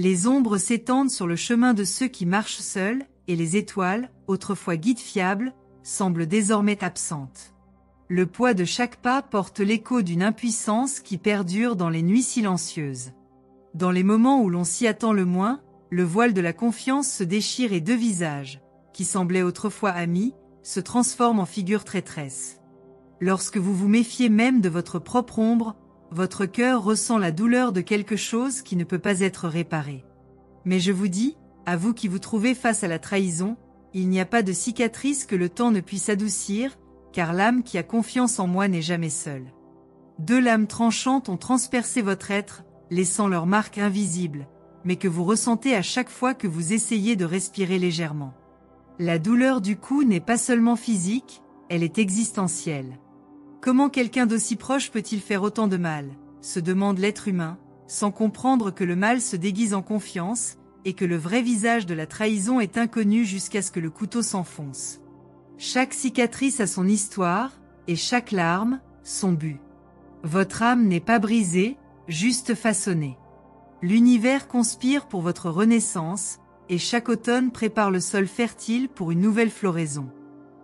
Les ombres s'étendent sur le chemin de ceux qui marchent seuls, et les étoiles, autrefois guides fiables, semblent désormais absentes. Le poids de chaque pas porte l'écho d'une impuissance qui perdure dans les nuits silencieuses. Dans les moments où l'on s'y attend le moins, le voile de la confiance se déchire et deux visages, qui semblaient autrefois amis, se transforment en figures traîtresses. Lorsque vous vous méfiez même de votre propre ombre, votre cœur ressent la douleur de quelque chose qui ne peut pas être réparé. Mais je vous dis, à vous qui vous trouvez face à la trahison, il n'y a pas de cicatrice que le temps ne puisse adoucir, car l'âme qui a confiance en moi n'est jamais seule. Deux lames tranchantes ont transpercé votre être, laissant leur marque invisible, mais que vous ressentez à chaque fois que vous essayez de respirer légèrement. La douleur du coup n'est pas seulement physique, elle est existentielle. Comment quelqu'un d'aussi proche peut-il faire autant de mal, se demande l'être humain, sans comprendre que le mal se déguise en confiance, et que le vrai visage de la trahison est inconnu jusqu'à ce que le couteau s'enfonce. Chaque cicatrice a son histoire, et chaque larme, son but. Votre âme n'est pas brisée, juste façonnée. L'univers conspire pour votre renaissance, et chaque automne prépare le sol fertile pour une nouvelle floraison.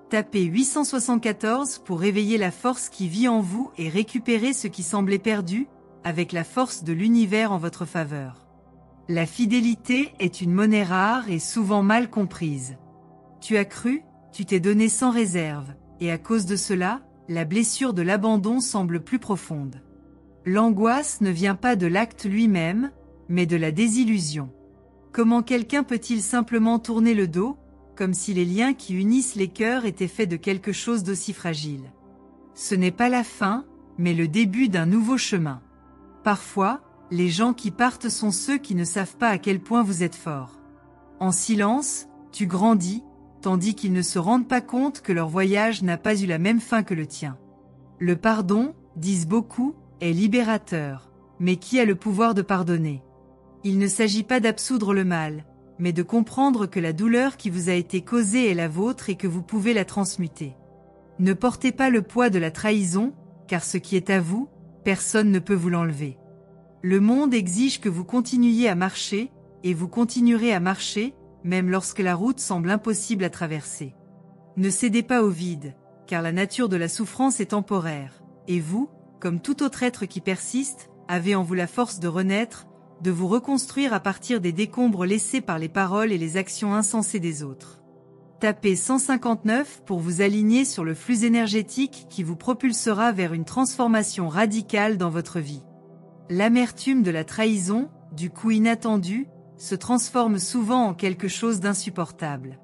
Tapez 874 pour réveiller la force qui vit en vous et récupérer ce qui semblait perdu, avec la force de l'univers en votre faveur. La fidélité est une monnaie rare et souvent mal comprise. Tu as cru, tu t'es donné sans réserve, et à cause de cela, la blessure de l'abandon semble plus profonde. L'angoisse ne vient pas de l'acte lui-même, mais de la désillusion. Comment quelqu'un peut-il simplement tourner le dos, comme si les liens qui unissent les cœurs étaient faits de quelque chose d'aussi fragile? Ce n'est pas la fin, mais le début d'un nouveau chemin. Parfois, les gens qui partent sont ceux qui ne savent pas à quel point vous êtes fort. En silence, tu grandis, tandis qu'ils ne se rendent pas compte que leur voyage n'a pas eu la même fin que le tien. Le pardon, disent beaucoup, est libérateur, mais qui a le pouvoir de pardonner? Il ne s'agit pas d'absoudre le mal, mais de comprendre que la douleur qui vous a été causée est la vôtre et que vous pouvez la transmuter. Ne portez pas le poids de la trahison, car ce qui est à vous, personne ne peut vous l'enlever. Le monde exige que vous continuiez à marcher, et vous continuerez à marcher, même lorsque la route semble impossible à traverser. Ne cédez pas au vide, car la nature de la souffrance est temporaire, et vous, comme tout autre être qui persiste, avez en vous la force de renaître, de vous reconstruire à partir des décombres laissés par les paroles et les actions insensées des autres. Tapez 159 pour vous aligner sur le flux énergétique qui vous propulsera vers une transformation radicale dans votre vie. L'amertume de la trahison, du coup inattendu, se transforme souvent en quelque chose d'insupportable.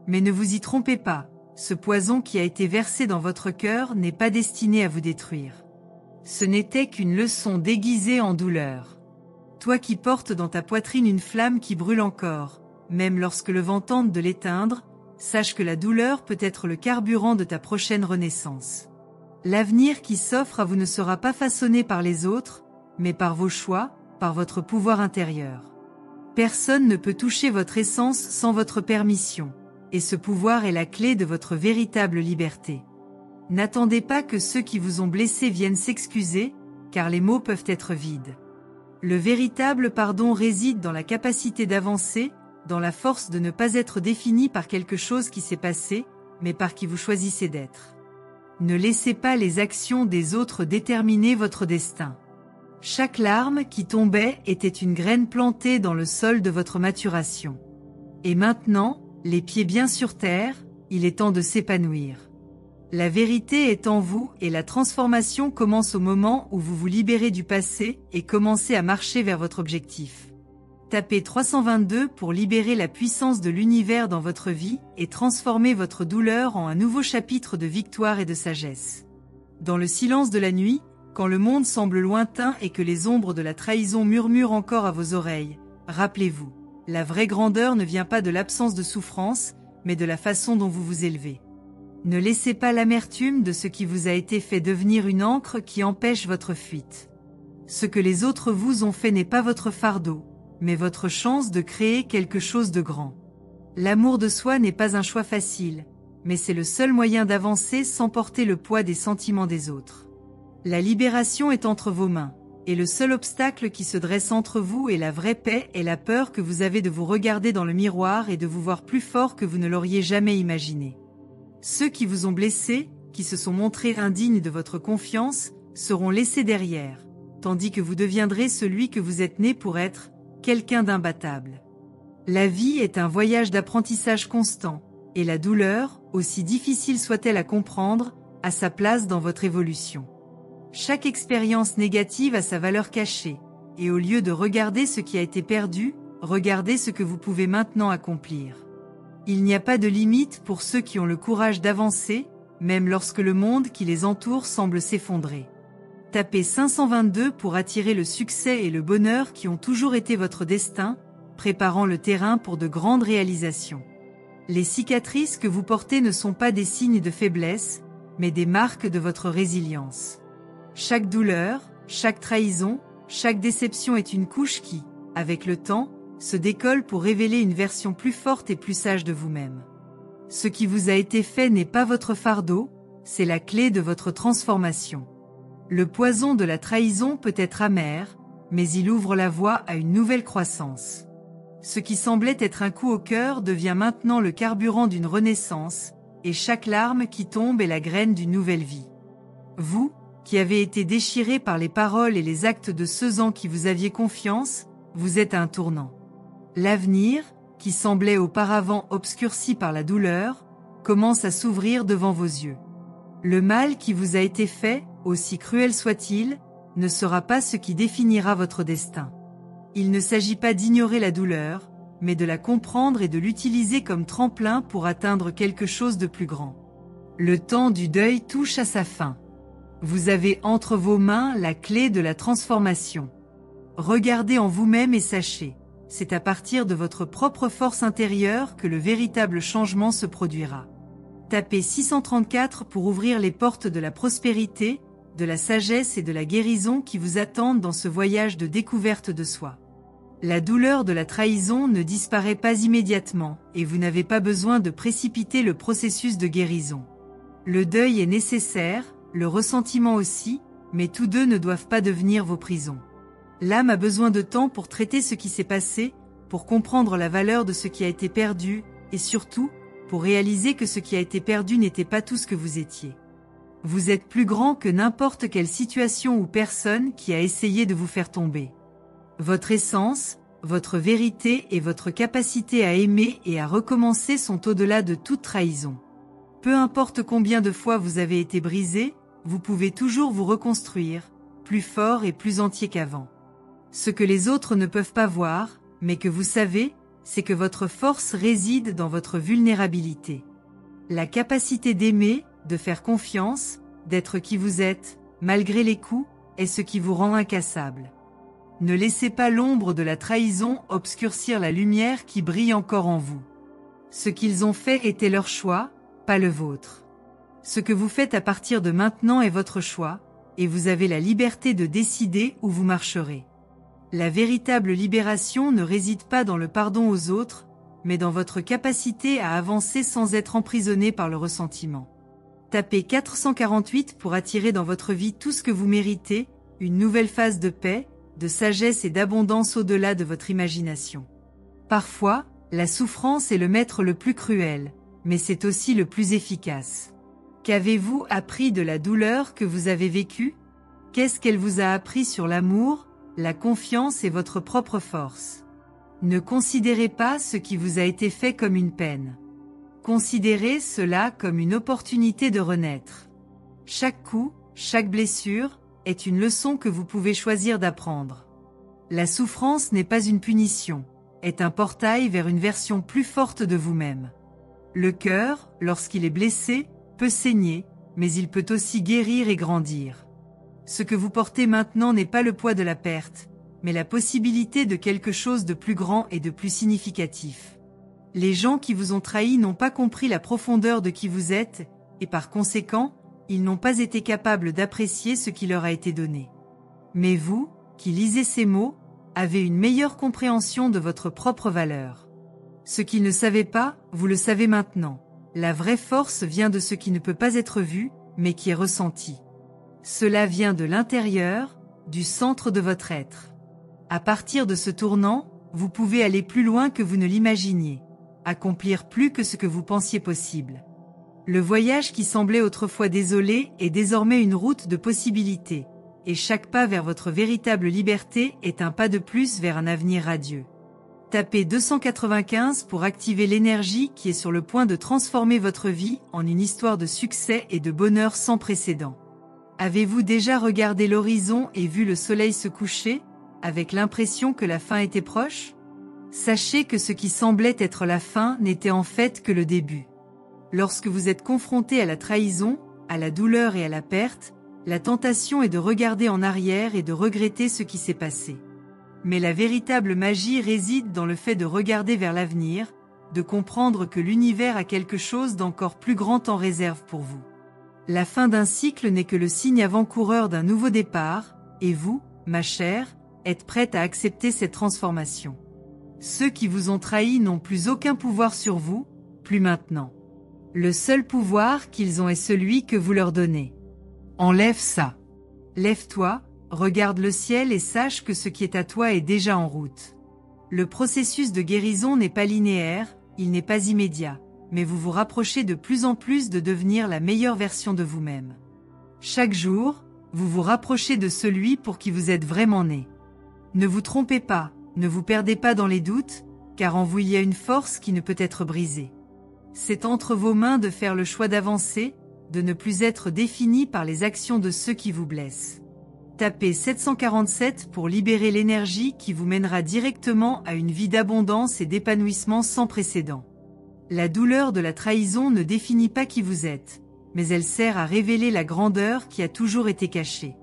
Mais ne vous y trompez pas, ce poison qui a été versé dans votre cœur n'est pas destiné à vous détruire. Ce n'était qu'une leçon déguisée en douleur. Toi qui portes dans ta poitrine une flamme qui brûle encore, même lorsque le vent tente de l'éteindre, sache que la douleur peut être le carburant de ta prochaine renaissance. L'avenir qui s'offre à vous ne sera pas façonné par les autres, mais par vos choix, par votre pouvoir intérieur. Personne ne peut toucher votre essence sans votre permission, et ce pouvoir est la clé de votre véritable liberté. N'attendez pas que ceux qui vous ont blessé viennent s'excuser, car les mots peuvent être vides. Le véritable pardon réside dans la capacité d'avancer, dans la force de ne pas être défini par quelque chose qui s'est passé, mais par qui vous choisissez d'être. Ne laissez pas les actions des autres déterminer votre destin. Chaque larme qui tombait était une graine plantée dans le sol de votre maturation. Et maintenant, les pieds bien sur terre, il est temps de s'épanouir. La vérité est en vous et la transformation commence au moment où vous vous libérez du passé et commencez à marcher vers votre objectif. Tapez 322 pour libérer la puissance de l'univers dans votre vie et transformer votre douleur en un nouveau chapitre de victoire et de sagesse. Dans le silence de la nuit, quand le monde semble lointain et que les ombres de la trahison murmurent encore à vos oreilles, rappelez-vous, la vraie grandeur ne vient pas de l'absence de souffrance, mais de la façon dont vous vous élevez. Ne laissez pas l'amertume de ce qui vous a été fait devenir une ancre qui empêche votre fuite. Ce que les autres vous ont fait n'est pas votre fardeau, mais votre chance de créer quelque chose de grand. L'amour de soi n'est pas un choix facile, mais c'est le seul moyen d'avancer sans porter le poids des sentiments des autres. La libération est entre vos mains, et le seul obstacle qui se dresse entre vous et la vraie paix est la peur que vous avez de vous regarder dans le miroir et de vous voir plus fort que vous ne l'auriez jamais imaginé. Ceux qui vous ont blessé, qui se sont montrés indignes de votre confiance, seront laissés derrière, tandis que vous deviendrez celui que vous êtes né pour être, quelqu'un d'imbattable. La vie est un voyage d'apprentissage constant, et la douleur, aussi difficile soit-elle à comprendre, a sa place dans votre évolution. Chaque expérience négative a sa valeur cachée, et au lieu de regarder ce qui a été perdu, regardez ce que vous pouvez maintenant accomplir. Il n'y a pas de limite pour ceux qui ont le courage d'avancer, même lorsque le monde qui les entoure semble s'effondrer. Tapez 522 pour attirer le succès et le bonheur qui ont toujours été votre destin, préparant le terrain pour de grandes réalisations. Les cicatrices que vous portez ne sont pas des signes de faiblesse, mais des marques de votre résilience. Chaque douleur, chaque trahison, chaque déception est une couche qui, avec le temps, se décolle pour révéler une version plus forte et plus sage de vous-même. Ce qui vous a été fait n'est pas votre fardeau, c'est la clé de votre transformation. Le poison de la trahison peut être amer, mais il ouvre la voie à une nouvelle croissance. Ce qui semblait être un coup au cœur devient maintenant le carburant d'une renaissance, et chaque larme qui tombe est la graine d'une nouvelle vie. Vous, qui avez été déchiré par les paroles et les actes de ceux en qui vous aviez confiance, vous êtes à un tournant. L'avenir, qui semblait auparavant obscurci par la douleur, commence à s'ouvrir devant vos yeux. Le mal qui vous a été fait, aussi cruel soit-il, ne sera pas ce qui définira votre destin. Il ne s'agit pas d'ignorer la douleur, mais de la comprendre et de l'utiliser comme tremplin pour atteindre quelque chose de plus grand. Le temps du deuil touche à sa fin. Vous avez entre vos mains la clé de la transformation. Regardez en vous-même et sachez, c'est à partir de votre propre force intérieure que le véritable changement se produira. Tapez 634 pour ouvrir les portes de la prospérité, de la sagesse et de la guérison qui vous attendent dans ce voyage de découverte de soi. La douleur de la trahison ne disparaît pas immédiatement, et vous n'avez pas besoin de précipiter le processus de guérison. Le deuil est nécessaire, le ressentiment aussi, mais tous deux ne doivent pas devenir vos prisons. L'âme a besoin de temps pour traiter ce qui s'est passé, pour comprendre la valeur de ce qui a été perdu, et surtout, pour réaliser que ce qui a été perdu n'était pas tout ce que vous étiez. Vous êtes plus grand que n'importe quelle situation ou personne qui a essayé de vous faire tomber. Votre essence, votre vérité et votre capacité à aimer et à recommencer sont au-delà de toute trahison. Peu importe combien de fois vous avez été brisé, vous pouvez toujours vous reconstruire, plus fort et plus entier qu'avant. Ce que les autres ne peuvent pas voir, mais que vous savez, c'est que votre force réside dans votre vulnérabilité. La capacité d'aimer, de faire confiance, d'être qui vous êtes, malgré les coups, est ce qui vous rend incassable. Ne laissez pas l'ombre de la trahison obscurcir la lumière qui brille encore en vous. Ce qu'ils ont fait était leur choix, pas le vôtre. Ce que vous faites à partir de maintenant est votre choix, et vous avez la liberté de décider où vous marcherez. La véritable libération ne réside pas dans le pardon aux autres, mais dans votre capacité à avancer sans être emprisonné par le ressentiment. Tapez 448 pour attirer dans votre vie tout ce que vous méritez, une nouvelle phase de paix, de sagesse et d'abondance au-delà de votre imagination. Parfois, la souffrance est le maître le plus cruel, mais c'est aussi le plus efficace. Qu'avez-vous appris de la douleur que vous avez vécue? Qu'est-ce qu'elle vous a appris sur l'amour, la confiance et votre propre force? Ne considérez pas ce qui vous a été fait comme une peine. Considérez cela comme une opportunité de renaître. Chaque coup, chaque blessure, est une leçon que vous pouvez choisir d'apprendre. La souffrance n'est pas une punition, est un portail vers une version plus forte de vous-même. Le cœur, lorsqu'il est blessé, peut saigner, mais il peut aussi guérir et grandir. Ce que vous portez maintenant n'est pas le poids de la perte, mais la possibilité de quelque chose de plus grand et de plus significatif. Les gens qui vous ont trahi n'ont pas compris la profondeur de qui vous êtes, et par conséquent, ils n'ont pas été capables d'apprécier ce qui leur a été donné. Mais vous, qui lisez ces mots, avez une meilleure compréhension de votre propre valeur. Ce qu'ils ne savaient pas, vous le savez maintenant. La vraie force vient de ce qui ne peut pas être vu, mais qui est ressenti. Cela vient de l'intérieur, du centre de votre être. À partir de ce tournant, vous pouvez aller plus loin que vous ne l'imaginiez, accomplir plus que ce que vous pensiez possible. Le voyage qui semblait autrefois désolé est désormais une route de possibilités, et chaque pas vers votre véritable liberté est un pas de plus vers un avenir radieux. Tapez 295 pour activer l'énergie qui est sur le point de transformer votre vie en une histoire de succès et de bonheur sans précédent. Avez-vous déjà regardé l'horizon et vu le soleil se coucher, avec l'impression que la fin était proche? Sachez que ce qui semblait être la fin n'était en fait que le début. Lorsque vous êtes confronté à la trahison, à la douleur et à la perte, la tentation est de regarder en arrière et de regretter ce qui s'est passé. Mais la véritable magie réside dans le fait de regarder vers l'avenir, de comprendre que l'univers a quelque chose d'encore plus grand en réserve pour vous. La fin d'un cycle n'est que le signe avant-coureur d'un nouveau départ, et vous, ma chère, êtes prête à accepter cette transformation. Ceux qui vous ont trahi n'ont plus aucun pouvoir sur vous, plus maintenant. Le seul pouvoir qu'ils ont est celui que vous leur donnez. Enlève ça. Lève-toi, regarde le ciel et sache que ce qui est à toi est déjà en route. Le processus de guérison n'est pas linéaire, il n'est pas immédiat, mais vous vous rapprochez de plus en plus de devenir la meilleure version de vous-même. Chaque jour, vous vous rapprochez de celui pour qui vous êtes vraiment né. Ne vous trompez pas, ne vous perdez pas dans les doutes, car en vous il y a une force qui ne peut être brisée. C'est entre vos mains de faire le choix d'avancer, de ne plus être défini par les actions de ceux qui vous blessent. Tapez 747 pour libérer l'énergie qui vous mènera directement à une vie d'abondance et d'épanouissement sans précédent. La douleur de la trahison ne définit pas qui vous êtes, mais elle sert à révéler la grandeur qui a toujours été cachée.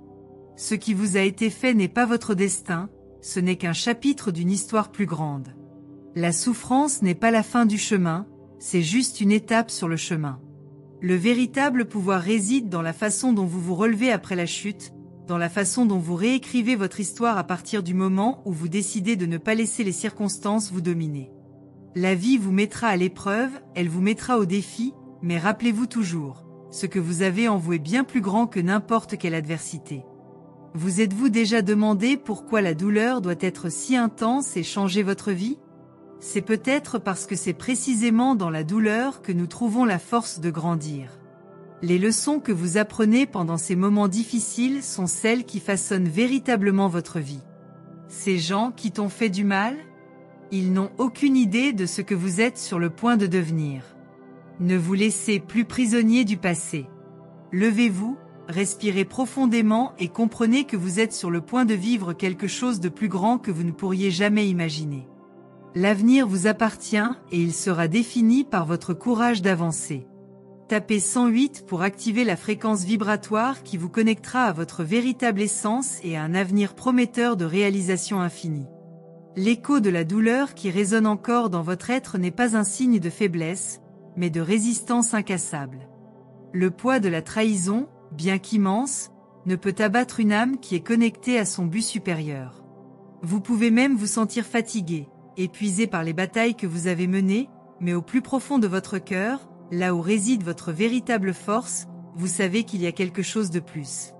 Ce qui vous a été fait n'est pas votre destin, ce n'est qu'un chapitre d'une histoire plus grande. La souffrance n'est pas la fin du chemin, c'est juste une étape sur le chemin. Le véritable pouvoir réside dans la façon dont vous vous relevez après la chute, dans la façon dont vous réécrivez votre histoire à partir du moment où vous décidez de ne pas laisser les circonstances vous dominer. La vie vous mettra à l'épreuve, elle vous mettra au défi, mais rappelez-vous toujours, ce que vous avez en vous est bien plus grand que n'importe quelle adversité. Vous êtes-vous déjà demandé pourquoi la douleur doit être si intense et changer votre vie? C'est peut-être parce que c'est précisément dans la douleur que nous trouvons la force de grandir. Les leçons que vous apprenez pendant ces moments difficiles sont celles qui façonnent véritablement votre vie. Ces gens qui t'ont fait du mal, ils n'ont aucune idée de ce que vous êtes sur le point de devenir. Ne vous laissez plus prisonnier du passé. Levez-vous, respirez profondément et comprenez que vous êtes sur le point de vivre quelque chose de plus grand que vous ne pourriez jamais imaginer. L'avenir vous appartient et il sera défini par votre courage d'avancer. Tapez 108 pour activer la fréquence vibratoire qui vous connectera à votre véritable essence et à un avenir prometteur de réalisation infinie. L'écho de la douleur qui résonne encore dans votre être n'est pas un signe de faiblesse, mais de résistance incassable. Le poids de la trahison, bien qu'immense, ne peut abattre une âme qui est connectée à son but supérieur. Vous pouvez même vous sentir fatigué, épuisé par les batailles que vous avez menées, mais au plus profond de votre cœur, là où réside votre véritable force, vous savez qu'il y a quelque chose de plus.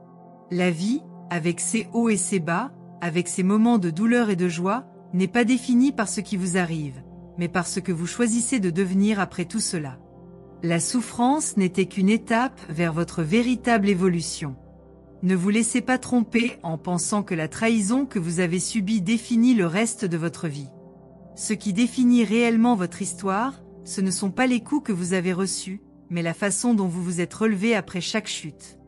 La vie, avec ses hauts et ses bas, avec ses moments de douleur et de joie, n'est pas définie par ce qui vous arrive, mais par ce que vous choisissez de devenir après tout cela. La souffrance n'était qu'une étape vers votre véritable évolution. Ne vous laissez pas tromper en pensant que la trahison que vous avez subie définit le reste de votre vie. Ce qui définit réellement votre histoire, ce ne sont pas les coups que vous avez reçus, mais la façon dont vous vous êtes relevé après chaque chute.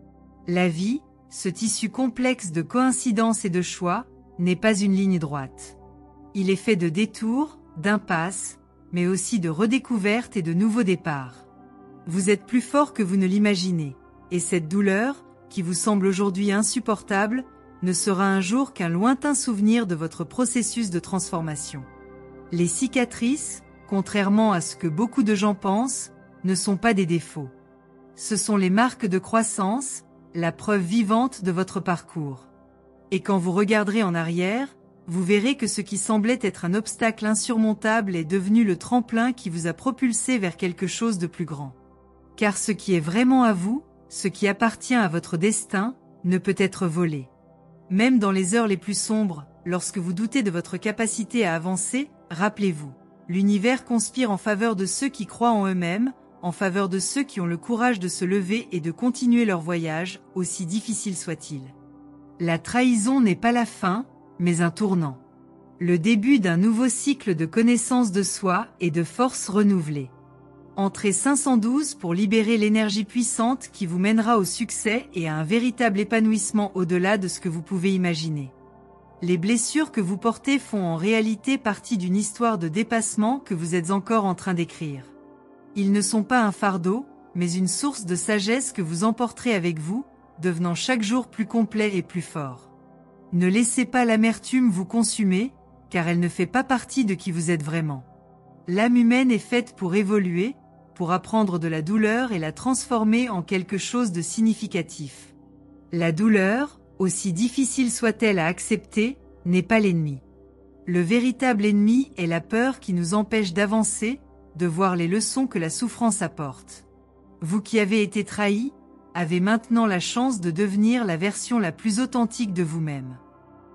La vie, ce tissu complexe de coïncidences et de choix, n'est pas une ligne droite. Il est fait de détours, d'impasses, mais aussi de redécouvertes et de nouveaux départs. Vous êtes plus fort que vous ne l'imaginez, et cette douleur, qui vous semble aujourd'hui insupportable, ne sera un jour qu'un lointain souvenir de votre processus de transformation. Les cicatrices, contrairement à ce que beaucoup de gens pensent, ne sont pas des défauts. Ce sont les marques de croissance, la preuve vivante de votre parcours. Et quand vous regarderez en arrière, vous verrez que ce qui semblait être un obstacle insurmontable est devenu le tremplin qui vous a propulsé vers quelque chose de plus grand. Car ce qui est vraiment à vous, ce qui appartient à votre destin, ne peut être volé. Même dans les heures les plus sombres, lorsque vous doutez de votre capacité à avancer, rappelez-vous, l'univers conspire en faveur de ceux qui croient en eux-mêmes, en faveur de ceux qui ont le courage de se lever et de continuer leur voyage, aussi difficile soit-il. La trahison n'est pas la fin, mais un tournant. Le début d'un nouveau cycle de connaissance de soi et de force renouvelée. Entrez 512 pour libérer l'énergie puissante qui vous mènera au succès et à un véritable épanouissement au-delà de ce que vous pouvez imaginer. Les blessures que vous portez font en réalité partie d'une histoire de dépassement que vous êtes encore en train d'écrire. Ils ne sont pas un fardeau, mais une source de sagesse que vous emporterez avec vous, devenant chaque jour plus complet et plus fort. Ne laissez pas l'amertume vous consumer, car elle ne fait pas partie de qui vous êtes vraiment. L'âme humaine est faite pour évoluer, pour apprendre de la douleur et la transformer en quelque chose de significatif. La douleur, aussi difficile soit-elle à accepter, n'est pas l'ennemi. Le véritable ennemi est la peur qui nous empêche d'avancer, de voir les leçons que la souffrance apporte. Vous qui avez été trahi, avez maintenant la chance de devenir la version la plus authentique de vous-même.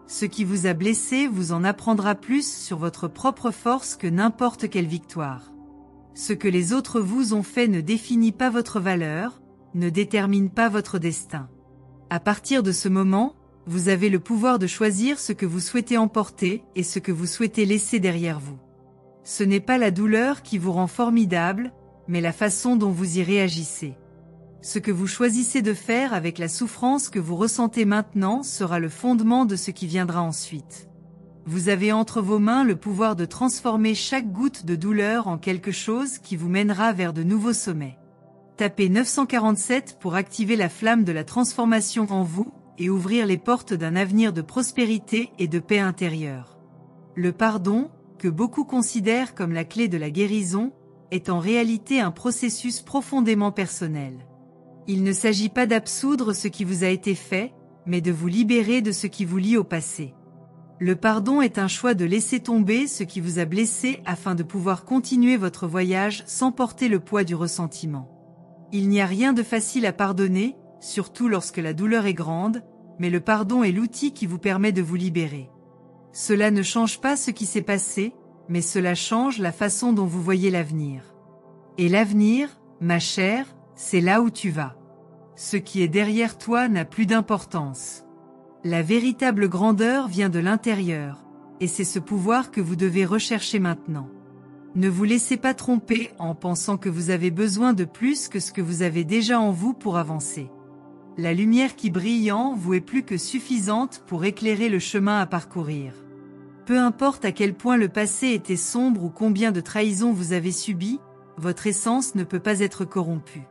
Ce qui vous a blessé vous en apprendra plus sur votre propre force que n'importe quelle victoire. Ce que les autres vous ont fait ne définit pas votre valeur, ne détermine pas votre destin. À partir de ce moment, vous avez le pouvoir de choisir ce que vous souhaitez emporter et ce que vous souhaitez laisser derrière vous. Ce n'est pas la douleur qui vous rend formidable, mais la façon dont vous y réagissez. Ce que vous choisissez de faire avec la souffrance que vous ressentez maintenant sera le fondement de ce qui viendra ensuite. Vous avez entre vos mains le pouvoir de transformer chaque goutte de douleur en quelque chose qui vous mènera vers de nouveaux sommets. Tapez 947 pour activer la flamme de la transformation en vous et ouvrir les portes d'un avenir de prospérité et de paix intérieure. Le pardon, que beaucoup considèrent comme la clé de la guérison, est en réalité un processus profondément personnel. Il ne s'agit pas d'absoudre ce qui vous a été fait, mais de vous libérer de ce qui vous lie au passé. Le pardon est un choix de laisser tomber ce qui vous a blessé afin de pouvoir continuer votre voyage sans porter le poids du ressentiment. Il n'y a rien de facile à pardonner, surtout lorsque la douleur est grande, mais le pardon est l'outil qui vous permet de vous libérer. Cela ne change pas ce qui s'est passé, mais cela change la façon dont vous voyez l'avenir. Et l'avenir, ma chère, c'est là où tu vas. Ce qui est derrière toi n'a plus d'importance. La véritable grandeur vient de l'intérieur, et c'est ce pouvoir que vous devez rechercher maintenant. Ne vous laissez pas tromper en pensant que vous avez besoin de plus que ce que vous avez déjà en vous pour avancer. La lumière qui brille en vous est plus que suffisante pour éclairer le chemin à parcourir. Peu importe à quel point le passé était sombre ou combien de trahisons vous avez subies, votre essence ne peut pas être corrompue.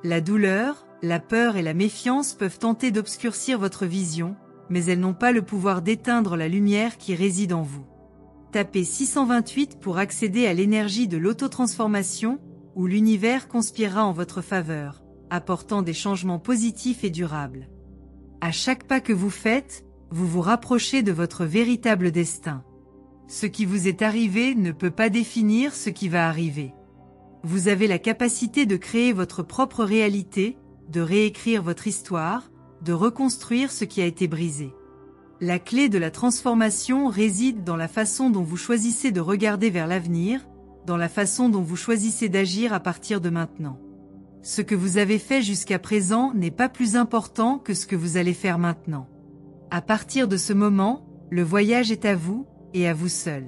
La douleur, la peur et la méfiance peuvent tenter d'obscurcir votre vision, mais elles n'ont pas le pouvoir d'éteindre la lumière qui réside en vous. Tapez 628 pour accéder à l'énergie de l'autotransformation, où l'univers conspirera en votre faveur, apportant des changements positifs et durables. À chaque pas que vous faites, vous vous rapprochez de votre véritable destin. Ce qui vous est arrivé ne peut pas définir ce qui va arriver. Vous avez la capacité de créer votre propre réalité, de réécrire votre histoire, de reconstruire ce qui a été brisé. La clé de la transformation réside dans la façon dont vous choisissez de regarder vers l'avenir, dans la façon dont vous choisissez d'agir à partir de maintenant. Ce que vous avez fait jusqu'à présent n'est pas plus important que ce que vous allez faire maintenant. À partir de ce moment, le voyage est à vous, et à vous seul.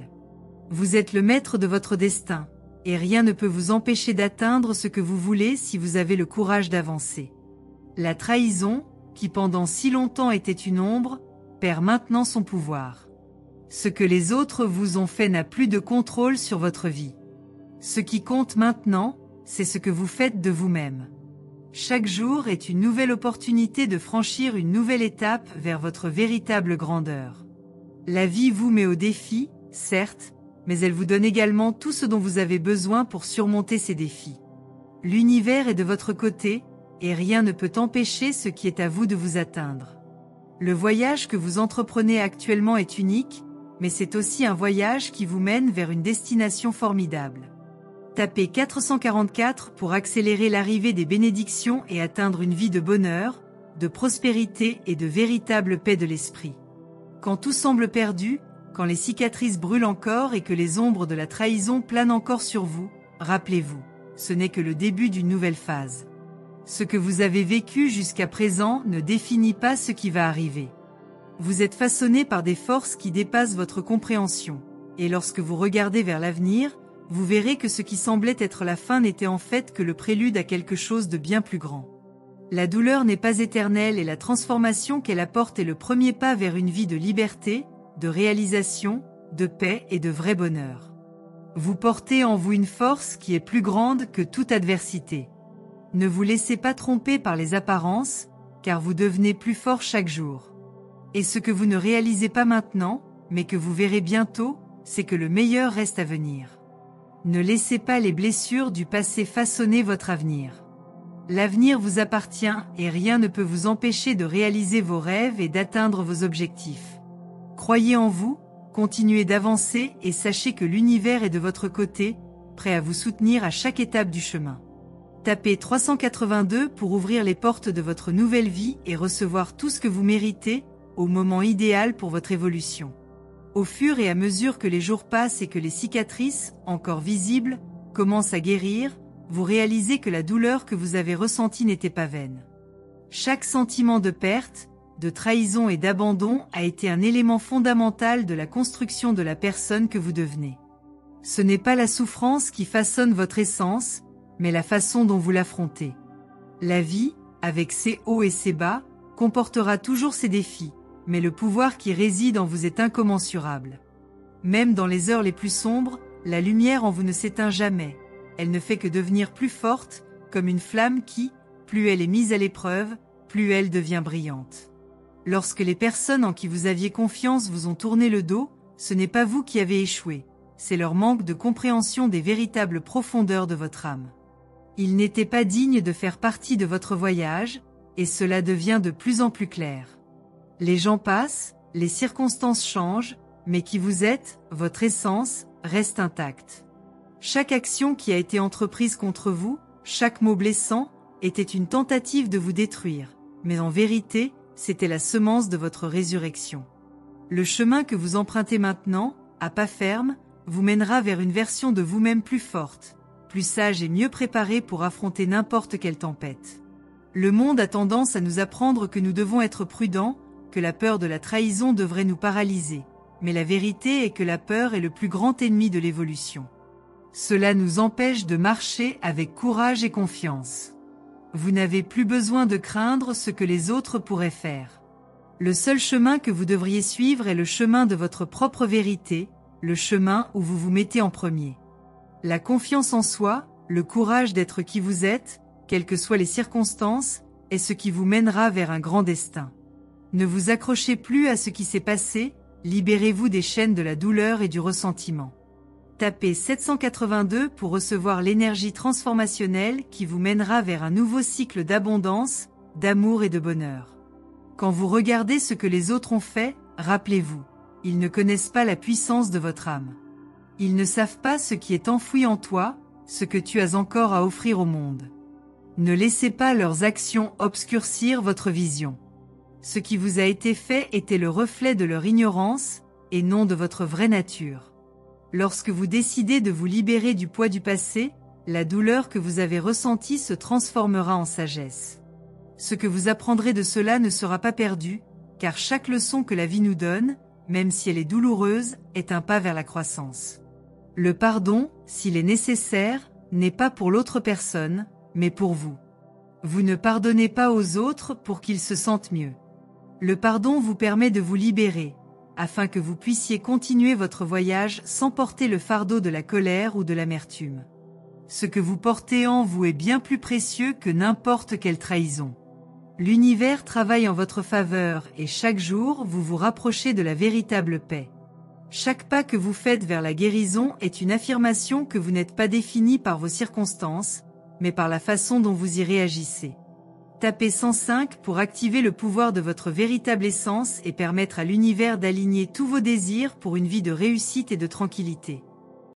Vous êtes le maître de votre destin, et rien ne peut vous empêcher d'atteindre ce que vous voulez si vous avez le courage d'avancer. La trahison, qui pendant si longtemps était une ombre, perd maintenant son pouvoir. Ce que les autres vous ont fait n'a plus de contrôle sur votre vie. Ce qui compte maintenant, c'est ce que vous faites de vous-même. Chaque jour est une nouvelle opportunité de franchir une nouvelle étape vers votre véritable grandeur. La vie vous met au défi, certes, mais elle vous donne également tout ce dont vous avez besoin pour surmonter ces défis. L'univers est de votre côté, et rien ne peut empêcher ce qui est à vous de vous atteindre. Le voyage que vous entreprenez actuellement est unique, mais c'est aussi un voyage qui vous mène vers une destination formidable. Tapez 444 pour accélérer l'arrivée des bénédictions et atteindre une vie de bonheur, de prospérité et de véritable paix de l'esprit. Quand tout semble perdu, quand les cicatrices brûlent encore et que les ombres de la trahison planent encore sur vous, rappelez-vous, ce n'est que le début d'une nouvelle phase. Ce que vous avez vécu jusqu'à présent ne définit pas ce qui va arriver. Vous êtes façonné par des forces qui dépassent votre compréhension, et lorsque vous regardez vers l'avenir, vous verrez que ce qui semblait être la fin n'était en fait que le prélude à quelque chose de bien plus grand. La douleur n'est pas éternelle et la transformation qu'elle apporte est le premier pas vers une vie de liberté, de réalisation, de paix et de vrai bonheur. Vous portez en vous une force qui est plus grande que toute adversité. Ne vous laissez pas tromper par les apparences, car vous devenez plus fort chaque jour. Et ce que vous ne réalisez pas maintenant, mais que vous verrez bientôt, c'est que le meilleur reste à venir. Ne laissez pas les blessures du passé façonner votre avenir. L'avenir vous appartient et rien ne peut vous empêcher de réaliser vos rêves et d'atteindre vos objectifs. Croyez en vous, continuez d'avancer et sachez que l'univers est de votre côté, prêt à vous soutenir à chaque étape du chemin. Tapez 382 pour ouvrir les portes de votre nouvelle vie et recevoir tout ce que vous méritez, au moment idéal pour votre évolution. Au fur et à mesure que les jours passent et que les cicatrices, encore visibles, commencent à guérir, vous réalisez que la douleur que vous avez ressentie n'était pas vaine. Chaque sentiment de perte, de trahison et d'abandon a été un élément fondamental de la construction de la personne que vous devenez. Ce n'est pas la souffrance qui façonne votre essence, mais la façon dont vous l'affrontez. La vie, avec ses hauts et ses bas, comportera toujours ses défis, mais le pouvoir qui réside en vous est incommensurable. Même dans les heures les plus sombres, la lumière en vous ne s'éteint jamais. Elle ne fait que devenir plus forte, comme une flamme qui, plus elle est mise à l'épreuve, plus elle devient brillante. Lorsque les personnes en qui vous aviez confiance vous ont tourné le dos, ce n'est pas vous qui avez échoué, c'est leur manque de compréhension des véritables profondeurs de votre âme. Ils n'étaient pas dignes de faire partie de votre voyage, et cela devient de plus en plus clair. Les gens passent, les circonstances changent, mais qui vous êtes, votre essence, reste intacte. Chaque action qui a été entreprise contre vous, chaque mot blessant, était une tentative de vous détruire, mais en vérité, c'était la semence de votre résurrection. Le chemin que vous empruntez maintenant, à pas ferme, vous mènera vers une version de vous-même plus forte, plus sage et mieux préparée pour affronter n'importe quelle tempête. Le monde a tendance à nous apprendre que nous devons être prudents, que la peur de la trahison devrait nous paralyser, mais la vérité est que la peur est le plus grand ennemi de l'évolution. Cela nous empêche de marcher avec courage et confiance. Vous n'avez plus besoin de craindre ce que les autres pourraient faire. Le seul chemin que vous devriez suivre est le chemin de votre propre vérité, le chemin où vous vous mettez en premier. La confiance en soi, le courage d'être qui vous êtes, quelles que soient les circonstances, est ce qui vous mènera vers un grand destin. Ne vous accrochez plus à ce qui s'est passé, libérez-vous des chaînes de la douleur et du ressentiment. Tapez 782 pour recevoir l'énergie transformationnelle qui vous mènera vers un nouveau cycle d'abondance, d'amour et de bonheur. Quand vous regardez ce que les autres ont fait, rappelez-vous, ils ne connaissent pas la puissance de votre âme. Ils ne savent pas ce qui est enfoui en toi, ce que tu as encore à offrir au monde. Ne laissez pas leurs actions obscurcir votre vision. Ce qui vous a été fait était le reflet de leur ignorance, et non de votre vraie nature. Lorsque vous décidez de vous libérer du poids du passé, la douleur que vous avez ressentie se transformera en sagesse. Ce que vous apprendrez de cela ne sera pas perdu, car chaque leçon que la vie nous donne, même si elle est douloureuse, est un pas vers la croissance. Le pardon, s'il est nécessaire, n'est pas pour l'autre personne, mais pour vous. Vous ne pardonnez pas aux autres pour qu'ils se sentent mieux. Le pardon vous permet de vous libérer, afin que vous puissiez continuer votre voyage sans porter le fardeau de la colère ou de l'amertume. Ce que vous portez en vous est bien plus précieux que n'importe quelle trahison. L'univers travaille en votre faveur et chaque jour vous vous rapprochez de la véritable paix. Chaque pas que vous faites vers la guérison est une affirmation que vous n'êtes pas défini par vos circonstances, mais par la façon dont vous y réagissez. Tapez 105 pour activer le pouvoir de votre véritable essence et permettre à l'univers d'aligner tous vos désirs pour une vie de réussite et de tranquillité.